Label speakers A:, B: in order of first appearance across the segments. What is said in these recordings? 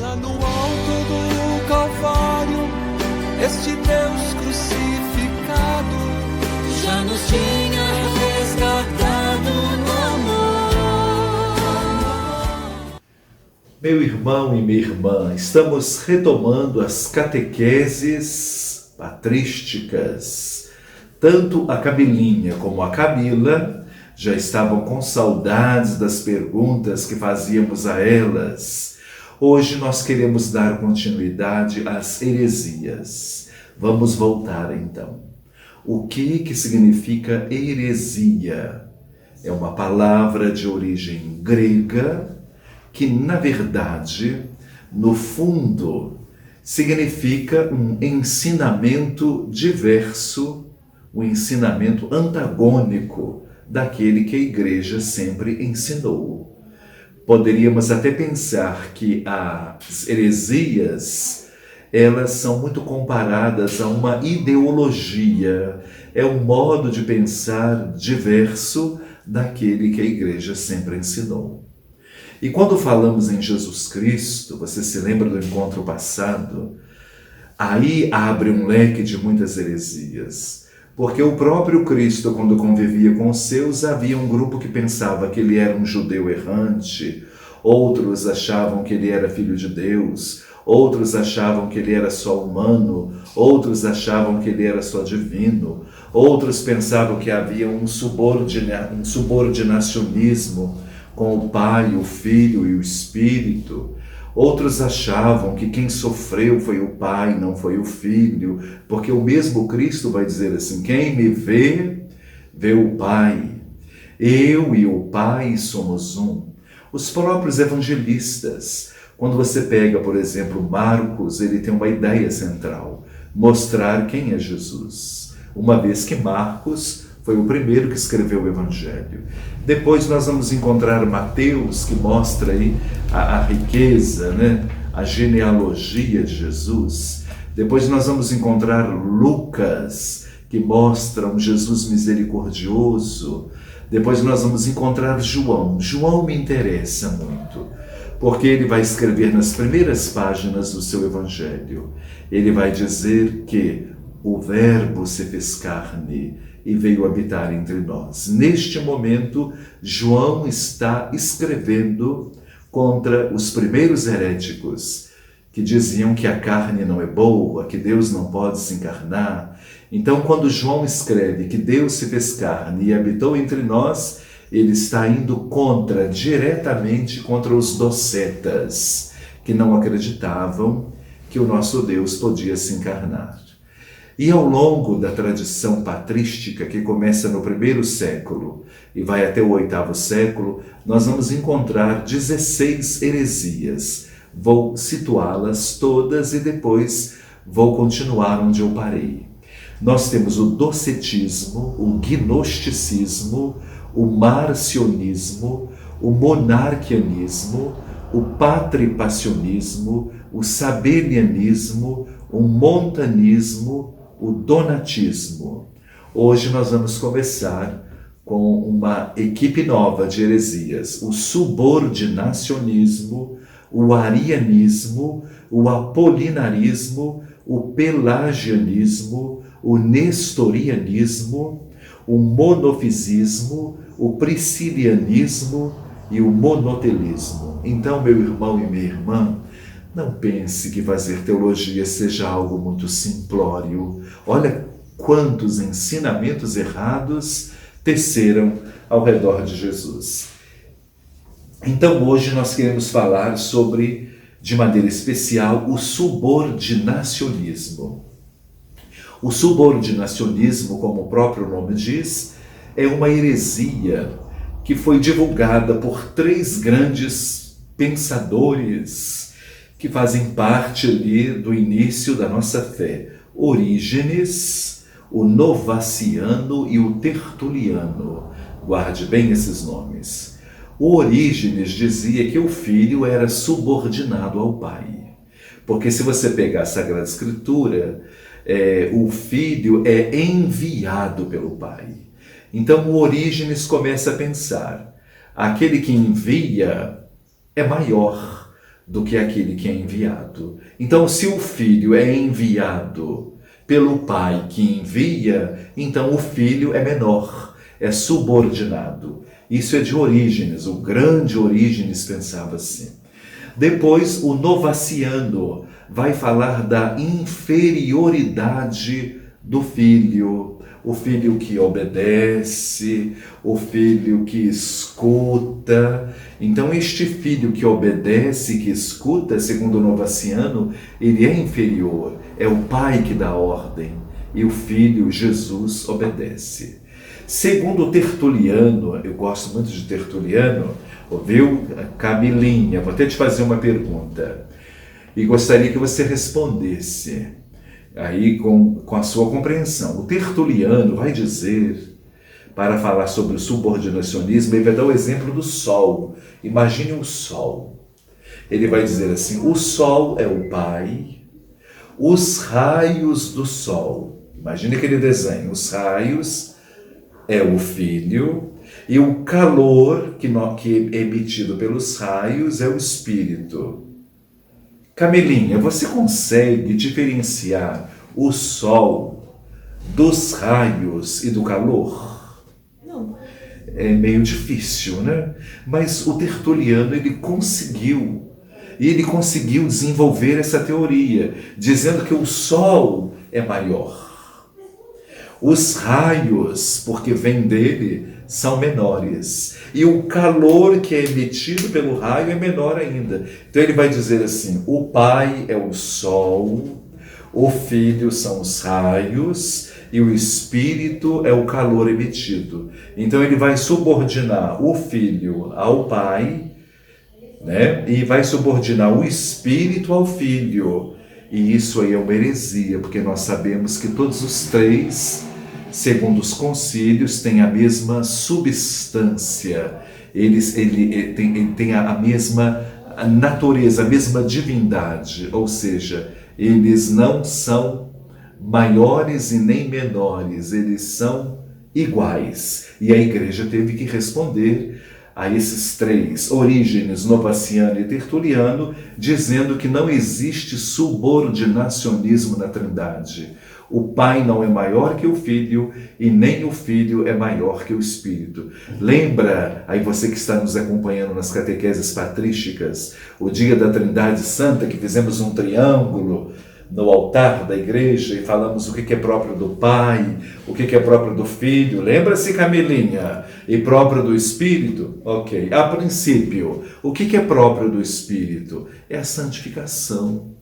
A: Lá no alto do Calvário, este Deus crucificado já nos tinha resgatado no amor.
B: Meu irmão e minha irmã, estamos retomando as catequeses patrísticas. Tanto a Camilinha como a Camila já estavam com saudades das perguntas que fazíamos a elas. Hoje nós queremos dar continuidade às heresias. Vamos voltar então. O que significa heresia? É uma palavra de origem grega que, na verdade, no fundo, significa um ensinamento diverso, um ensinamento antagônico daquele que a Igreja sempre ensinou. Poderíamos até pensar que as heresias, elas são muito comparadas a uma ideologia, é um modo de pensar diverso daquele que a Igreja sempre ensinou. E quando falamos em Jesus Cristo, você se lembra do encontro passado? Aí abre um leque de muitas heresias. Porque o próprio Cristo, quando convivia com os seus, havia um grupo que pensava que ele era um judeu errante, outros achavam que ele era filho de Deus, outros achavam que ele era só humano, outros achavam que ele era só divino, outros pensavam que havia um subordinacionismo com o Pai, o Filho e o Espírito. Outros achavam que quem sofreu foi o Pai, não foi o Filho, porque o mesmo Cristo vai dizer assim: quem me vê, vê o Pai. Eu e o Pai somos um. Os próprios evangelistas, quando você pega, por exemplo, Marcos, ele tem uma ideia central: mostrar quem é Jesus. Uma vez que Marcos foi o primeiro que escreveu o Evangelho. Depois nós vamos encontrar Mateus, que mostra aí a riqueza, a genealogia de Jesus. Depois nós vamos encontrar Lucas, que mostra um Jesus misericordioso. Depois nós vamos encontrar João. João me interessa muito, porque ele vai escrever nas primeiras páginas do seu Evangelho. Ele vai dizer que o Verbo se fez carne e veio habitar entre nós. Neste momento, João está escrevendo contra os primeiros heréticos, que diziam que a carne não é boa, que Deus não pode se encarnar. Então, quando João escreve que Deus se fez carne e habitou entre nós, ele está indo diretamente contra os docetas, que não acreditavam que o nosso Deus podia se encarnar. E ao longo da tradição patrística, que começa no 1º século e vai até o 8º século, nós vamos encontrar 16 heresias. Vou situá-las todas e depois vou continuar onde eu parei. Nós temos o docetismo, o gnosticismo, o marcionismo, o monarquianismo, o patripassionismo, o sabelianismo, o montanismo, o donatismo. Hoje nós vamos começar com uma equipe nova de heresias: o subordinacionismo, o arianismo, o apolinarismo, o pelagianismo, o nestorianismo, o monofisismo, o priscilianismo e o monotelismo. Então, meu irmão e minha irmã, não pense que fazer teologia seja algo muito simplório. Olha quantos ensinamentos errados teceram ao redor de Jesus. Então hoje nós queremos falar sobre, de maneira especial, o subordinacionismo. O subordinacionismo, como o próprio nome diz, é uma heresia que foi divulgada por 3 grandes pensadores que fazem parte ali do início da nossa fé: Orígenes, o Novaciano e o Tertuliano. Guarde bem esses nomes. O Orígenes dizia que o filho era subordinado ao pai. Porque se você pegar a Sagrada Escritura, o filho é enviado pelo pai. Então o Orígenes começa a pensar: aquele que envia é maior do que aquele que é enviado. Então, se o Filho é enviado pelo Pai que envia, então o Filho é menor, é subordinado. Isso é de Orígenes, o grande Orígenes pensava assim. Depois, o Novaciano vai falar da inferioridade do Filho, o filho que obedece, o filho que escuta. Então, este filho que obedece, que escuta, segundo o Novaciano, ele é inferior, é o pai que dá ordem, e o filho, Jesus, obedece. Segundo Tertuliano, eu gosto muito de Tertuliano, ouviu, Camilinha? Vou até te fazer uma pergunta, e gostaria que você respondesse aí com a sua compreensão. O Tertuliano vai dizer, para falar sobre o subordinacionismo, ele vai dar o exemplo do Sol. Imagine o Sol. Ele vai dizer assim, o Sol é o Pai, os raios do Sol, imagine aquele desenho, os raios é o Filho, e o calor que é emitido pelos raios é o Espírito. Camilinha, você consegue diferenciar o Sol dos raios e do calor?
C: Não.
B: É meio difícil, né? Mas o Tertuliano, ele conseguiu desenvolver essa teoria, dizendo que o Sol é maior. Os raios, porque vem dele, são menores. E o calor que é emitido pelo raio é menor ainda. Então ele vai dizer assim, o Pai é o Sol, o Filho são os raios e o Espírito é o calor emitido. Então ele vai subordinar o Filho ao Pai, né? E vai subordinar o Espírito ao Filho. E isso aí é uma heresia, porque nós sabemos que todos os três, segundo os concílios, têm a mesma substância, ele tem a mesma natureza, a mesma divindade, ou seja, eles não são maiores e nem menores, eles são iguais. E a Igreja teve que responder a esses três, Orígenes, Novaciano e Tertuliano, dizendo que não existe subordinacionismo na Trindade. O Pai não é maior que o Filho e nem o Filho é maior que o Espírito. Lembra, aí você que está nos acompanhando nas catequeses patrísticas, o dia da Trindade Santa, que fizemos um triângulo no altar da igreja e falamos o que é próprio do Pai, o que é próprio do Filho. Lembra-se, Camilinha? E próprio do Espírito? Ok. A princípio, o que é próprio do Espírito? É a santificação.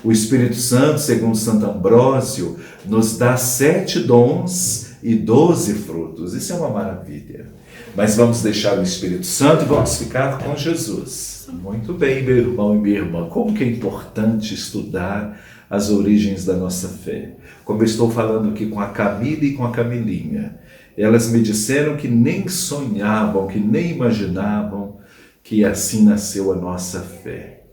B: O Espírito Santo, segundo Santo Ambrósio, nos dá 7 dons e 12 frutos. Isso é uma maravilha. Mas vamos deixar o Espírito Santo e vamos ficar com Jesus. Muito bem, meu irmão e minha irmã. Como que é importante estudar as origens da nossa fé. Como eu estou falando aqui com a Camila e com a Camilinha. Elas me disseram que nem sonhavam, que nem imaginavam que assim nasceu a nossa fé.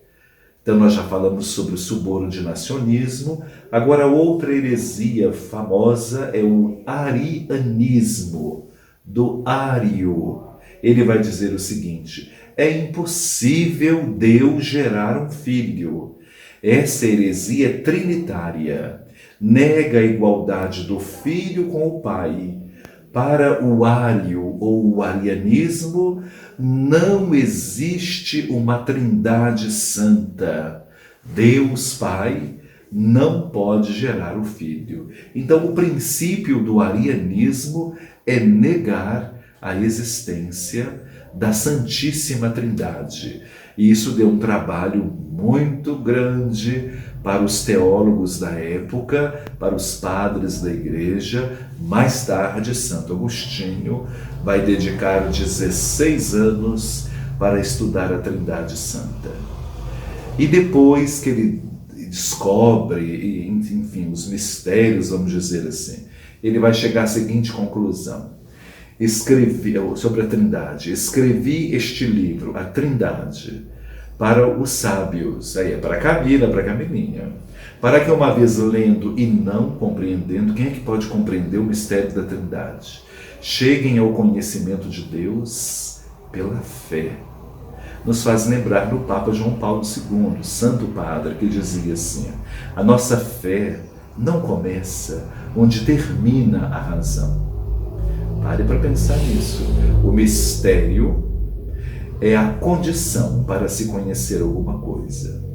B: Então nós já falamos sobre o subordinacionismo. Agora outra heresia famosa é o arianismo, do Ário. Ele vai dizer o seguinte: é impossível Deus gerar um filho. Essa heresia é trinitária, nega a igualdade do Filho com o Pai. Para o Ário ou o arianismo, não existe uma trindade santa. Deus Pai não pode gerar o Filho. Então, o princípio do arianismo é negar a existência da Santíssima Trindade. E isso deu um trabalho muito grande para os teólogos da época, para os padres da igreja. Mais tarde, Santo Agostinho vai dedicar 16 anos para estudar a Trindade Santa. E depois que ele descobre, enfim, os mistérios, vamos dizer assim, ele vai chegar à seguinte conclusão: sobre a Trindade, escrevi este livro, a Trindade, para os sábios, aí é para a Camila, para a Camilinha, para que uma vez lendo e não compreendendo, quem é que pode compreender o mistério da Trindade? Cheguem ao conhecimento de Deus pela fé. nos faz lembrar do Papa João Paulo II, Santo Padre, que dizia assim: a nossa fé não começa onde termina a razão. Pare para pensar nisso. O mistério é a condição para se conhecer alguma coisa.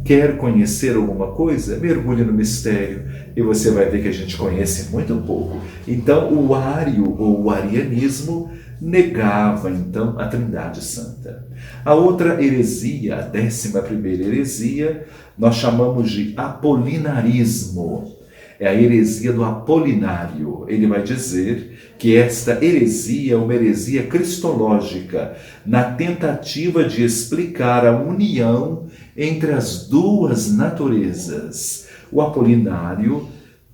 B: Quer conhecer alguma coisa? Mergulhe no mistério e você vai ver que a gente conhece muito pouco. Então, o ário ou o arianismo negava, então, a Trindade Santa. A outra heresia, a 11ª heresia, nós chamamos de apolinarismo. É a heresia do Apolinário. Ele vai dizer que esta heresia é uma heresia cristológica, na tentativa de explicar a união entre as duas naturezas. O Apolinário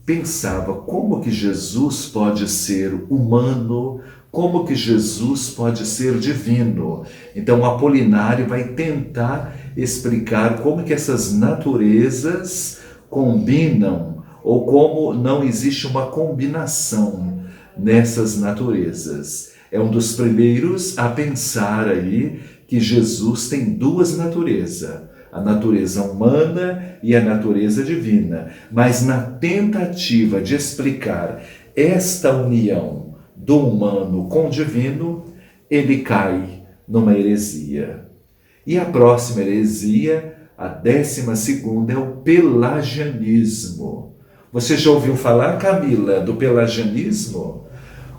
B: pensava como que Jesus pode ser humano, como que Jesus pode ser divino. Então o Apolinário vai tentar explicar como que essas naturezas combinam, ou como não existe uma combinação nessas naturezas. É um dos primeiros a pensar aí que Jesus tem duas naturezas, a natureza humana e a natureza divina. Mas na tentativa de explicar esta união do humano com o divino, ele cai numa heresia. E a próxima heresia, a 12ª, é o pelagianismo. Você já ouviu falar, Camila, do pelagianismo?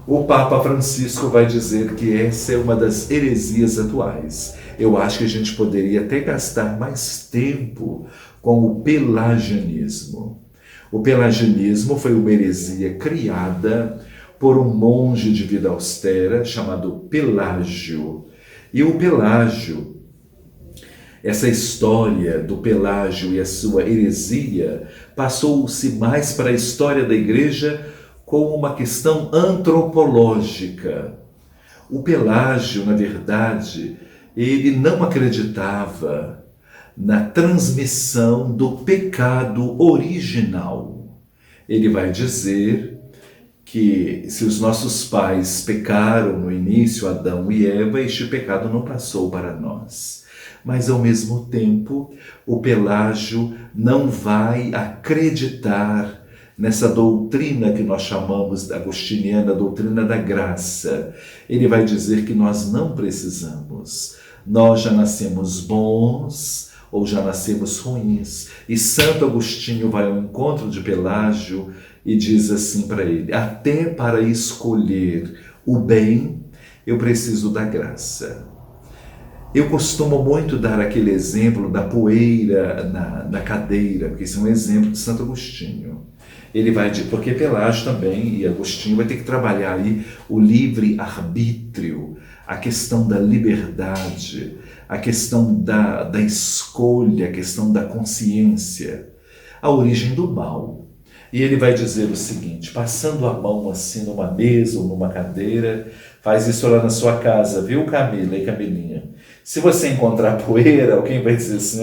B: O Papa Francisco vai dizer que essa é uma das heresias atuais. Eu acho que a gente poderia até gastar mais tempo com o pelagianismo. O pelagianismo foi uma heresia criada por um monge de vida austera chamado Pelágio. E o Pelágio, essa história do Pelágio e a sua heresia passou-se mais para a história da Igreja como uma questão antropológica. O Pelágio, na verdade, ele não acreditava na transmissão do pecado original. Ele vai dizer que se os nossos pais pecaram no início, Adão e Eva, este pecado não passou para nós. Mas, ao mesmo tempo, o Pelágio não vai acreditar nessa doutrina que nós chamamos agostiniana, a doutrina da graça. Ele vai dizer que nós não precisamos. Nós já nascemos bons ou já nascemos ruins. E Santo Agostinho vai ao encontro de Pelágio e diz assim para ele: até para escolher o bem, eu preciso da graça. Eu costumo muito dar aquele exemplo da poeira na cadeira, porque esse é um exemplo de Santo Agostinho. Ele vai dizer, porque Pelágio também, e Agostinho, vai ter que trabalhar aí o livre-arbítrio, a questão da liberdade, a questão da escolha, a questão da consciência, a origem do mal. E ele vai dizer o seguinte, passando a mão assim numa mesa ou numa cadeira, faz isso lá na sua casa, viu, Camila e Camilinha? Se você encontrar poeira, alguém vai dizer assim,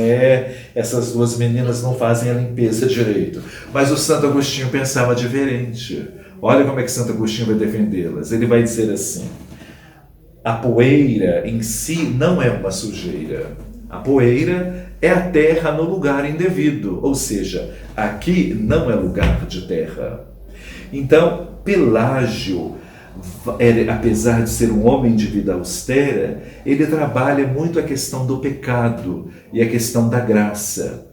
B: essas duas meninas não fazem a limpeza direito. Mas o Santo Agostinho pensava diferente. Olha como é que Santo Agostinho vai defendê-las. Ele vai dizer assim, a poeira em si não é uma sujeira. A poeira é a terra no lugar indevido, ou seja, aqui não é lugar de terra. Então, Pelágio, apesar de ser um homem de vida austera, ele trabalha muito a questão do pecado e a questão da graça.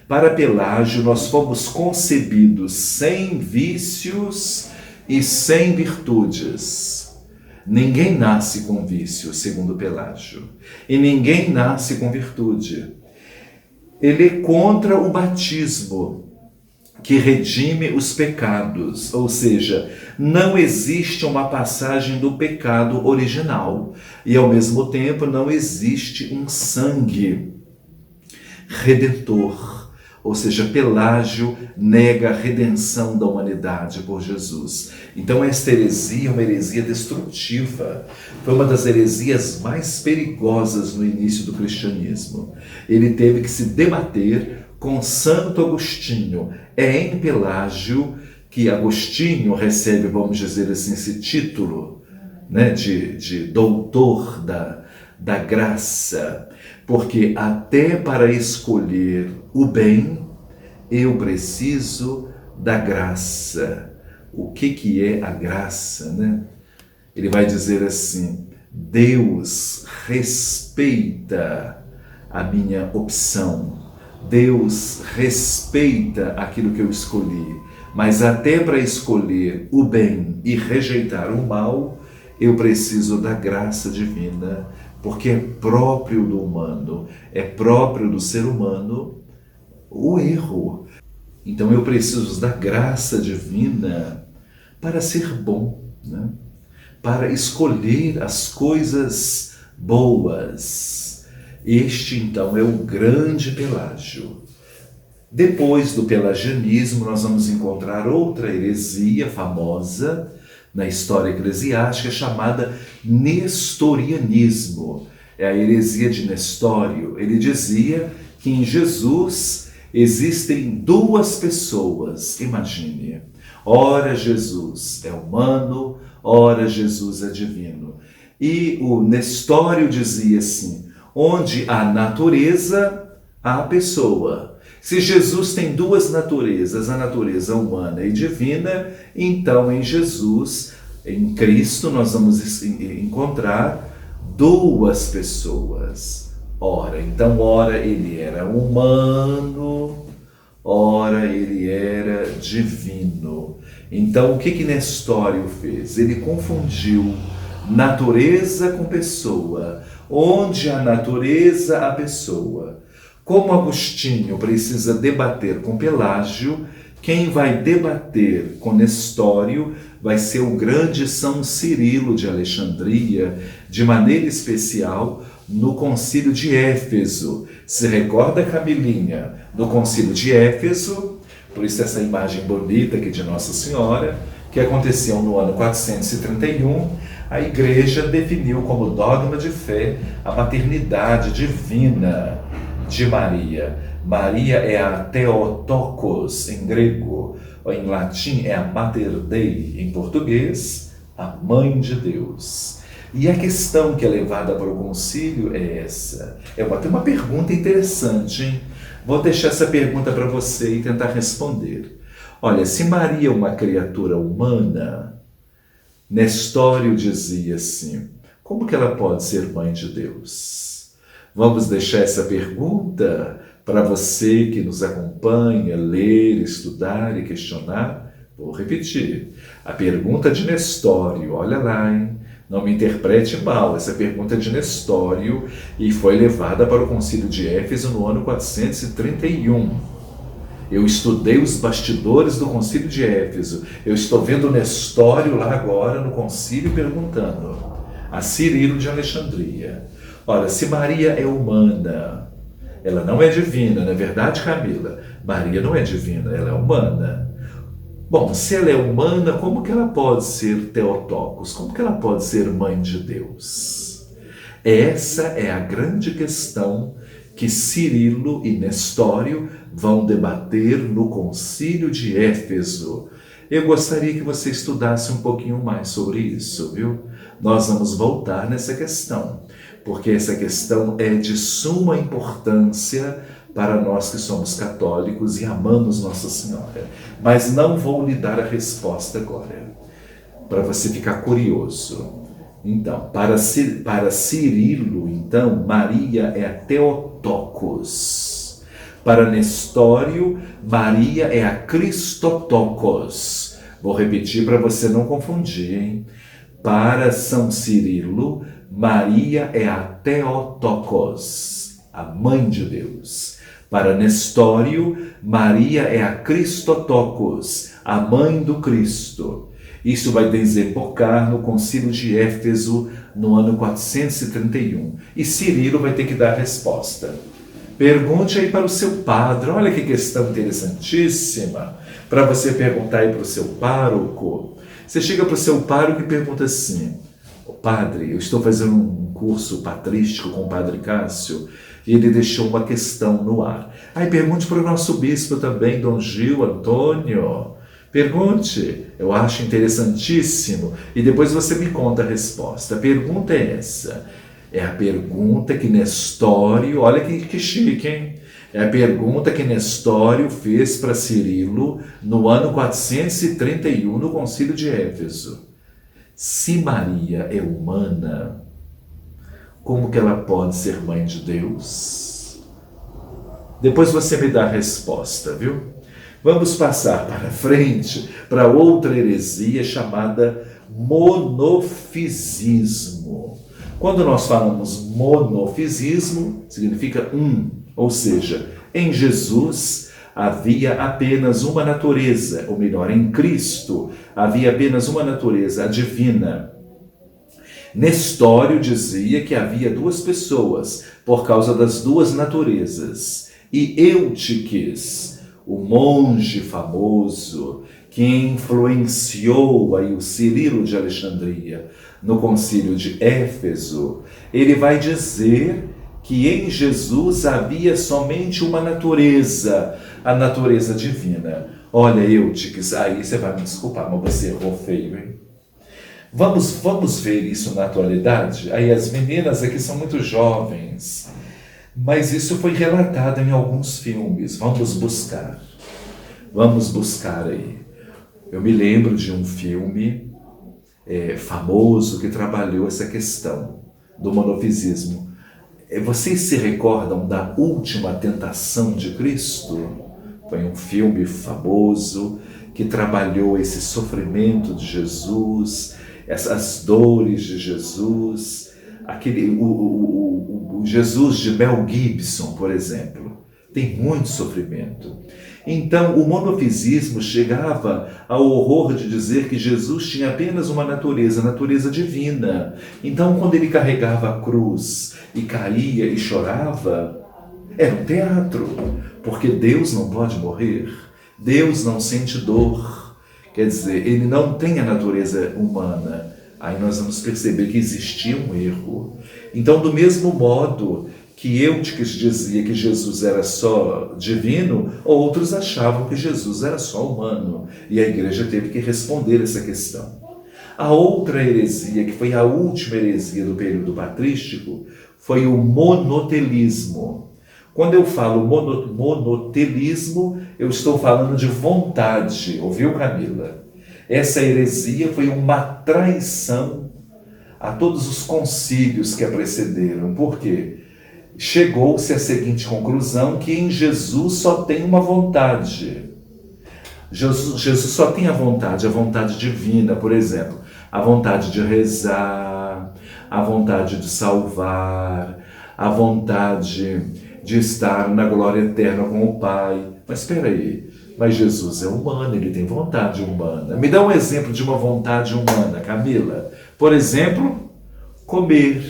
B: Para Pelágio, nós fomos concebidos sem vícios e sem virtudes. Ninguém nasce com vício, segundo Pelágio, e ninguém nasce com virtude. Ele é contra o batismo, que redime os pecados, ou seja, não existe uma passagem do pecado original e, ao mesmo tempo, não existe um sangue redentor, ou seja, Pelágio nega a redenção da humanidade por Jesus. Então, esta heresia é uma heresia destrutiva, foi uma das heresias mais perigosas no início do cristianismo. Ele teve que se debater com Santo Agostinho. É em Pelágio que Agostinho recebe, vamos dizer assim, esse título, né, de doutor da graça. Porque até para escolher o bem, eu preciso da graça. O que é a graça, né? Ele vai dizer assim: Deus respeita a minha opção, Deus respeita aquilo que eu escolhi, mas até para escolher o bem e rejeitar o mal, eu preciso da graça divina, porque é próprio do humano, é próprio do ser humano o erro. Então eu preciso da graça divina para ser bom, né? Para escolher as coisas boas. Este, então, é o grande Pelágio. Depois do pelagianismo, nós vamos encontrar outra heresia famosa na história eclesiástica chamada nestorianismo. É a heresia de Nestório. Ele dizia que em Jesus existem duas pessoas, imagine. Ora Jesus é humano, ora Jesus é divino. E o Nestório dizia assim: onde há natureza, há pessoa. Se Jesus tem duas naturezas, a natureza humana e divina, então em Jesus, em Cristo, nós vamos encontrar duas pessoas. Ora ele era humano, ora ele era divino. Então o que Nestório fez? Ele confundiu natureza com pessoa. Onde a natureza, a pessoa. Como Agostinho precisa debater com Pelágio, quem vai debater com Nestório vai ser o grande São Cirilo de Alexandria, de maneira especial no Concílio de Éfeso. Se recorda, Camilinha, no Concílio de Éfeso, por isso essa imagem bonita aqui de Nossa Senhora, que aconteceu no ano 431, a Igreja definiu como dogma de fé a maternidade divina de Maria. Maria é a Theotokos em grego, ou em latim é a Mater Dei, em português, a Mãe de Deus. E a questão que é levada para o concílio é essa. Tem uma pergunta interessante, hein? Vou deixar essa pergunta para você e tentar responder. Olha, se Maria é uma criatura humana, Nestório dizia assim: como que ela pode ser mãe de Deus? Vamos deixar essa pergunta para você que nos acompanha, ler, estudar e questionar? Vou repetir. A pergunta de Nestório, olha lá, hein? Não me interprete mal, essa pergunta é de Nestório e foi levada para o Concílio de Éfeso no ano 431. Eu estudei os bastidores do Concílio de Éfeso. Eu estou vendo Nestório lá agora no concílio perguntando a Cirilo de Alexandria. Ora, se Maria é humana, ela não é divina, não é verdade, Camila? Maria não é divina, ela é humana. Bom, se ela é humana, como que ela pode ser Theotokos? Como que ela pode ser mãe de Deus? Essa é a grande questão que Cirilo e Nestório vão debater no Concílio de Éfeso. Eu gostaria que você estudasse um pouquinho mais sobre isso, viu? Nós vamos voltar nessa questão, porque essa questão é de suma importância para nós que somos católicos e amamos Nossa Senhora. Mas não vou lhe dar a resposta agora, para você ficar curioso. Então, para Cirilo, então, Maria é a Theotokos. Para Nestório, Maria é a Christotokos. Vou repetir para você não confundir, hein? Para São Cirilo, Maria é a Theotokos, a Mãe de Deus. Para Nestório, Maria é a Christotokos, a Mãe do Cristo. Isso vai desembocar no Concílio de Éfeso no ano 431. E Cirilo vai ter que dar a resposta. Pergunte aí para o seu padre. Olha que questão interessantíssima para você perguntar aí para o seu pároco. Você chega para o seu pároco e pergunta assim: padre, eu estou fazendo um curso patrístico com o padre Cássio e ele deixou uma questão no ar. Aí pergunte para o nosso bispo também, Dom Gil Antônio. Pergunte, eu acho interessantíssimo. E depois você me conta a resposta. A pergunta é essa: É a pergunta que Nestório, olha que chique, hein? É a pergunta que Nestório fez para Cirilo no ano 431 no Concílio de Éfeso. Se Maria é humana, como que ela pode ser mãe de Deus? Depois você me dá a resposta, viu? Vamos passar para frente para outra heresia chamada monofisismo. Quando nós falamos monofisismo, significa ou seja, em Jesus havia apenas uma natureza, ou melhor, em Cristo havia apenas uma natureza, a divina. Nestório dizia que havia duas pessoas, por causa das duas naturezas. E Eutiques, o monge famoso, que influenciou aí o Cirilo de Alexandria no concílio de Éfeso, ele vai dizer que em Jesus havia somente uma natureza, a natureza divina. Olha, Eutiques, aí você vai me desculpar, mas você errou feio, hein? Vamos ver isso na atualidade? Aí as meninas aqui são muito jovens, mas isso foi relatado em alguns filmes. Vamos buscar aí. Eu me lembro de um filme famoso que trabalhou essa questão do monofisismo. Vocês se recordam da Última Tentação de Cristo? Foi um filme famoso que trabalhou esse sofrimento de Jesus, essas dores de Jesus, o Jesus de Mel Gibson, por exemplo, tem muito sofrimento. Então, o monofisismo chegava ao horror de dizer que Jesus tinha apenas uma natureza, a natureza divina. Então, quando ele carregava a cruz e caía e chorava, era um teatro, porque Deus não pode morrer, Deus não sente dor. Quer dizer, ele não tem a natureza humana. Aí nós vamos perceber que existia um erro. Então, do mesmo modo que Eutiques dizia que Jesus era só divino, outros achavam que Jesus era só humano. E a igreja teve que responder essa questão. A outra heresia, que foi a última heresia do período patrístico, foi o monotelismo. Quando eu falo monotelismo, eu estou falando de vontade, ouviu, Camila? Essa heresia foi uma traição a todos os concílios que a precederam. Por quê? Chegou-se à seguinte conclusão, que em Jesus só tem uma vontade. Jesus só tem a vontade divina, por exemplo, a vontade de rezar, a vontade de salvar, a vontade de estar na glória eterna com o Pai. Mas espera aí, mas Jesus é humano, ele tem vontade humana. Me dá um exemplo de uma vontade humana, Camila. Por exemplo, comer.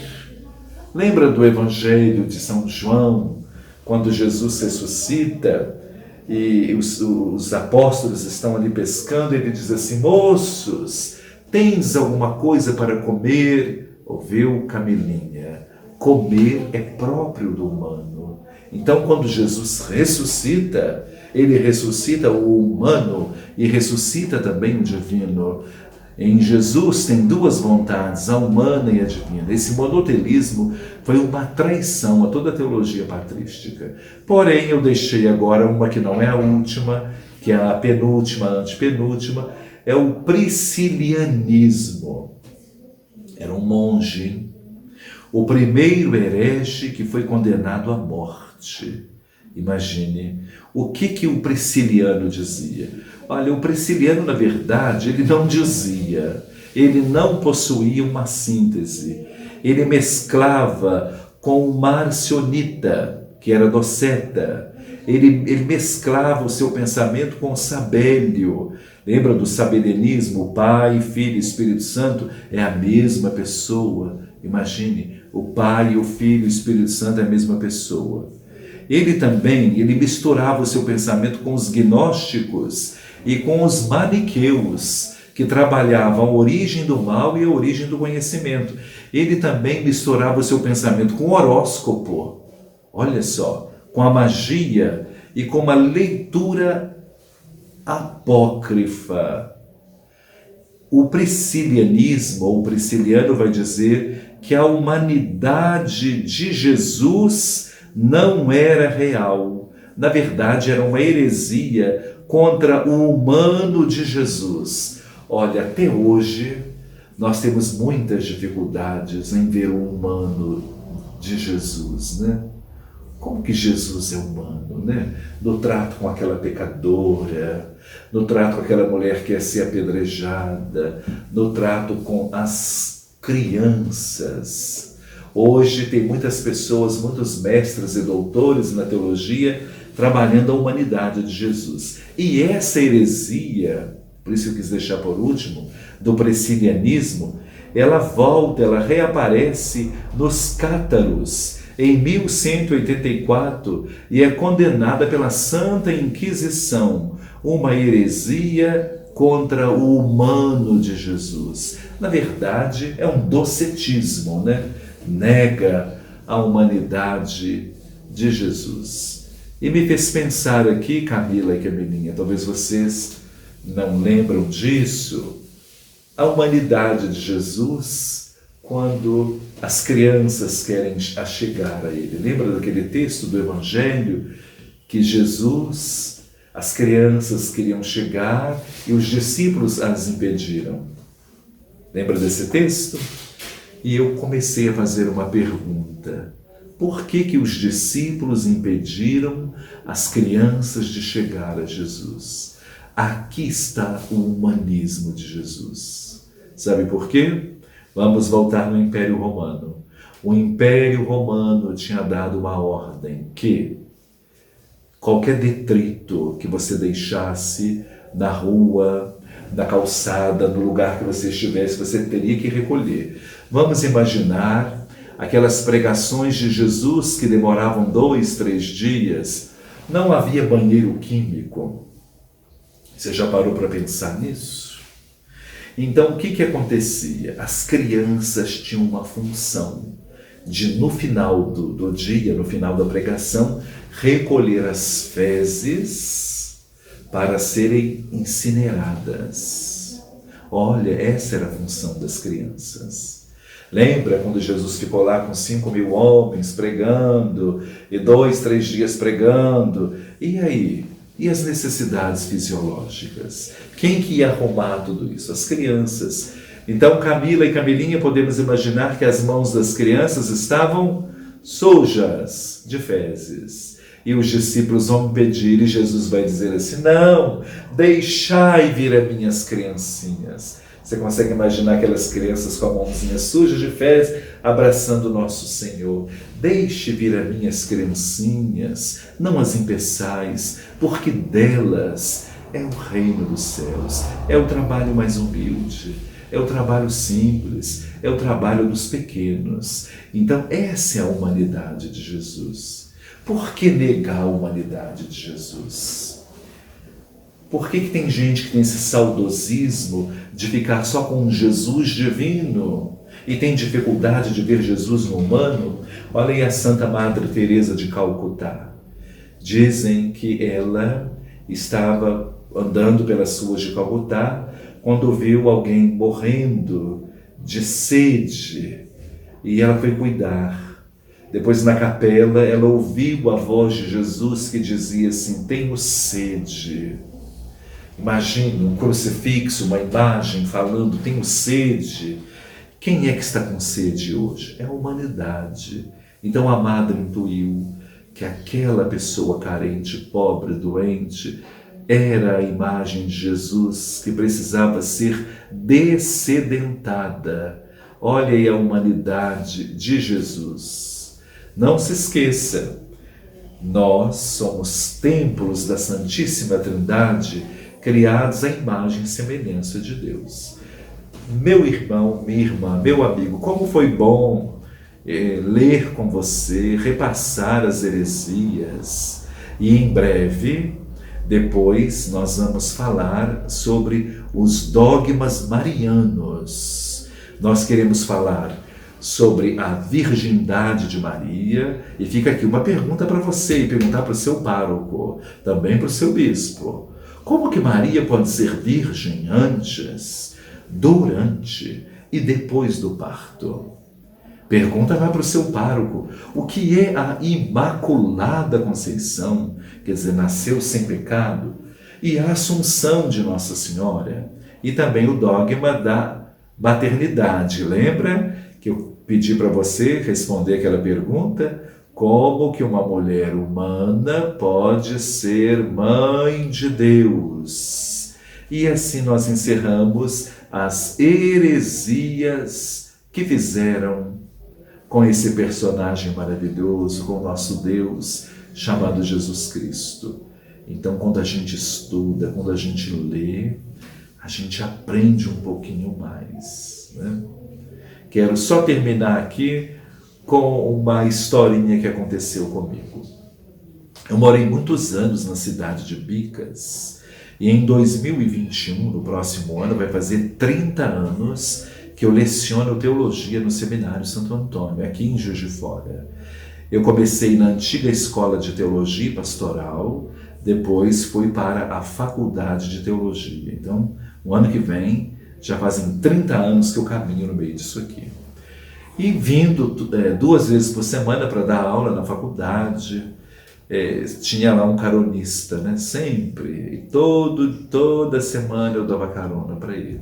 B: Lembra do Evangelho de São João, quando Jesus ressuscita e os apóstolos estão ali pescando, ele diz assim: moços, tens alguma coisa para comer? Ouviu, Camilinha? Comer é próprio do humano. Então, quando Jesus ressuscita, ele ressuscita o humano e ressuscita também o divino. Em Jesus tem duas vontades, a humana e a divina. Esse monotelismo foi uma traição a toda a teologia patrística. Porém, eu deixei agora uma que não é a última, que é a penúltima, a antepenúltima, é o priscilianismo. Era um monge, o primeiro herege que foi condenado à morte. Imagine, o que o prisciliano dizia? Olha, o prisciliano, na verdade, ele não dizia, ele não possuía uma síntese, ele mesclava com o marcionita, que era doceta, ele mesclava o seu pensamento com o sabélio. Lembra do sabelianismo? Pai, Filho e Espírito Santo é a mesma pessoa. Imagine, o Pai, o Filho e o Espírito Santo é a mesma pessoa. Ele misturava o seu pensamento com os gnósticos e com os maniqueus, que trabalhavam a origem do mal e a origem do conhecimento. Ele também misturava o seu pensamento com o horóscopo, olha só, com a magia e com uma leitura apócrifa. O priscilianismo, ou o prisciliano, vai dizer que a humanidade de Jesus não era real. Na verdade, era uma heresia contra o humano de Jesus. Olha, até hoje nós temos muitas dificuldades em ver o humano de Jesus, né? Como que Jesus é humano, né? No trato com aquela pecadora, no trato com aquela mulher que ia ser apedrejada, no trato com as crianças. Hoje tem muitas pessoas, muitos mestres e doutores na teologia trabalhando a humanidade de Jesus. E essa heresia, por isso eu quis deixar por último, do priscilianismo, ela volta, ela reaparece nos cátaros em 1184 e é condenada pela Santa Inquisição, uma heresia contra o humano de Jesus. Na verdade, é um docetismo, né? Nega a humanidade de Jesus. E me fez pensar aqui, Camila e Camilinha, talvez vocês não lembram disso, a humanidade de Jesus quando as crianças querem chegar a ele. Lembra daquele texto do Evangelho que Jesus, as crianças queriam chegar e os discípulos as impediram? Lembra desse texto? E eu comecei a fazer uma pergunta. Por que os discípulos impediram as crianças de chegar a Jesus? Aqui está o humanismo de Jesus. Sabe por quê? Vamos voltar no Império Romano. O Império Romano tinha dado uma ordem que qualquer detrito que você deixasse na rua, na calçada, no lugar que você estivesse, você teria que recolher. Vamos imaginar aquelas pregações de Jesus que demoravam 2, 3 dias. Não havia banheiro químico. Você já parou para pensar nisso? Então, o que acontecia? As crianças tinham uma função de, no final do dia, no final da pregação, recolher as fezes para serem incineradas. Olha, essa era a função das crianças. Lembra quando Jesus ficou lá com 5.000 homens pregando, e 2, 3 dias pregando? E aí? E as necessidades fisiológicas? Quem que ia arrumar tudo isso? As crianças. Então, Camila e Camilinha, podemos imaginar que as mãos das crianças estavam sujas de fezes. E os discípulos vão pedir, e Jesus vai dizer assim: não, deixai vir as minhas criancinhas. Você consegue imaginar aquelas crianças com a mãozinha suja de fezes, abraçando o nosso Senhor? Deixe vir as minhas criancinhas, não as impeçais, porque delas é o reino dos céus. É o trabalho mais humilde, é o trabalho simples, é o trabalho dos pequenos. Então, essa é a humanidade de Jesus. Por que negar a humanidade de Jesus? Por que tem gente que tem esse saudosismo de ficar só com um Jesus divino e tem dificuldade de ver Jesus no humano? Olha aí a Santa Madre Teresa de Calcutá. Dizem que ela estava andando pelas ruas de Calcutá quando viu alguém morrendo de sede e ela foi cuidar. Depois, na capela, ela ouviu a voz de Jesus que dizia assim: tenho sede. Imagina um crucifixo, uma imagem falando, tenho sede. Quem é que está com sede hoje? É a humanidade. Então a madre intuiu que aquela pessoa carente, pobre, doente, era a imagem de Jesus que precisava ser dessedentada. Olha aí a humanidade de Jesus. Não se esqueça, nós somos templos da Santíssima Trindade, criados à imagem e semelhança de Deus. Meu irmão, minha irmã, meu amigo, como foi bom ler com você, repassar as heresias. E em breve, depois, nós vamos falar sobre os dogmas marianos. Nós queremos falar sobre a virgindade de Maria. E fica aqui uma pergunta para você, e perguntar para o seu pároco, também para o seu bispo. Como que Maria pode ser virgem antes, durante e depois do parto? Pergunta lá para o seu pároco, o que é a Imaculada Conceição, quer dizer, nasceu sem pecado, e a Assunção de Nossa Senhora, e também o dogma da maternidade. Lembra que eu pedi para você responder aquela pergunta? Como que uma mulher humana pode ser mãe de Deus? E assim nós encerramos as heresias que fizeram com esse personagem maravilhoso, com o nosso Deus, chamado Jesus Cristo. Então, quando a gente estuda, quando a gente lê, a gente aprende um pouquinho mais, né? Quero só terminar aqui com uma historinha que aconteceu comigo. Eu morei muitos anos na cidade de Bicas, e em 2021, no próximo ano, vai fazer 30 anos que eu leciono teologia no Seminário Santo Antônio, aqui em Juiz de Fora. Eu comecei na antiga Escola de Teologia e Pastoral, depois fui para a Faculdade de Teologia. Então, o ano que vem, já fazem 30 anos que eu caminho no meio disso aqui. E vindo 2 vezes por semana para dar aula na faculdade, tinha lá um caronista, né? Sempre. E toda semana eu dava carona para ele.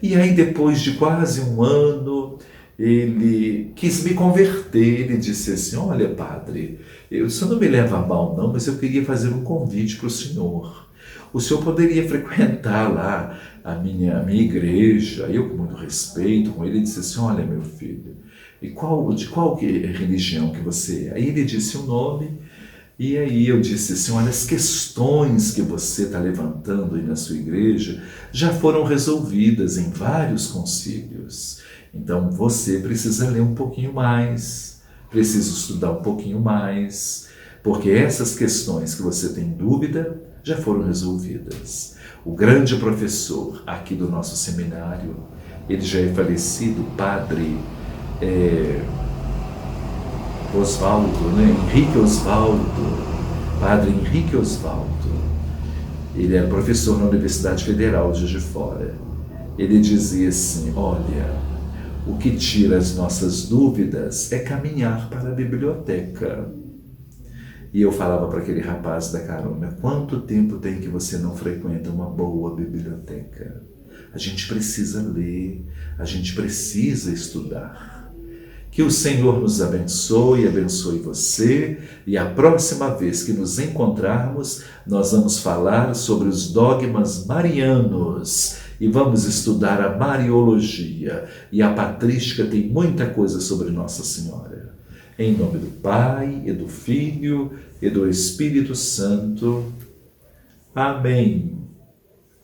B: E aí, depois de quase um ano, ele quis me converter. Ele disse assim, olha, padre, o senhor não me leva a mal não, mas eu queria fazer um convite para o senhor. O senhor poderia frequentar lá a minha igreja? Eu, com muito respeito com ele, disse assim, olha, meu filho, de qual religião que você é? Aí ele disse o nome, e aí eu disse assim, olha, as questões que você está levantando aí na sua igreja já foram resolvidas em vários concílios. Então você precisa ler um pouquinho mais, precisa estudar um pouquinho mais, porque essas questões que você tem dúvida já foram resolvidas. O grande professor aqui do nosso seminário, ele já é falecido, padre Osvaldo, né? Henrique Osvaldo, padre Henrique Osvaldo. Ele era professor na Universidade Federal de Juiz de Fora. Ele dizia assim, olha, o que tira as nossas dúvidas é caminhar para a biblioteca. E eu falava para aquele rapaz da carona, quanto tempo tem que você não frequenta uma boa biblioteca? A gente precisa ler, a gente precisa estudar. Que o Senhor nos abençoe você, e a próxima vez que nos encontrarmos, nós vamos falar sobre os dogmas marianos e vamos estudar a Mariologia, e a patrística tem muita coisa sobre Nossa Senhora. Em nome do Pai, e do Filho, e do Espírito Santo. Amém.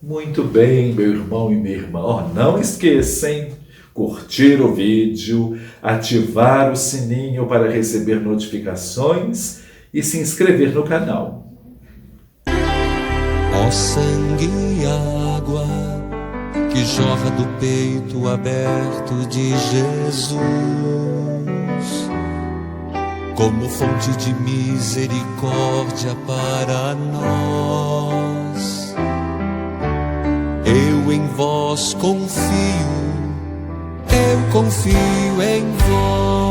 B: Muito bem, meu irmão e minha irmã. Não esqueça, hein? Curtir o vídeo, ativar o sininho para receber notificações e se inscrever no canal.
A: Ó sangue e água que jorra do peito aberto de Jesus, como fonte de misericórdia para nós, eu em vós confio, eu confio em vós.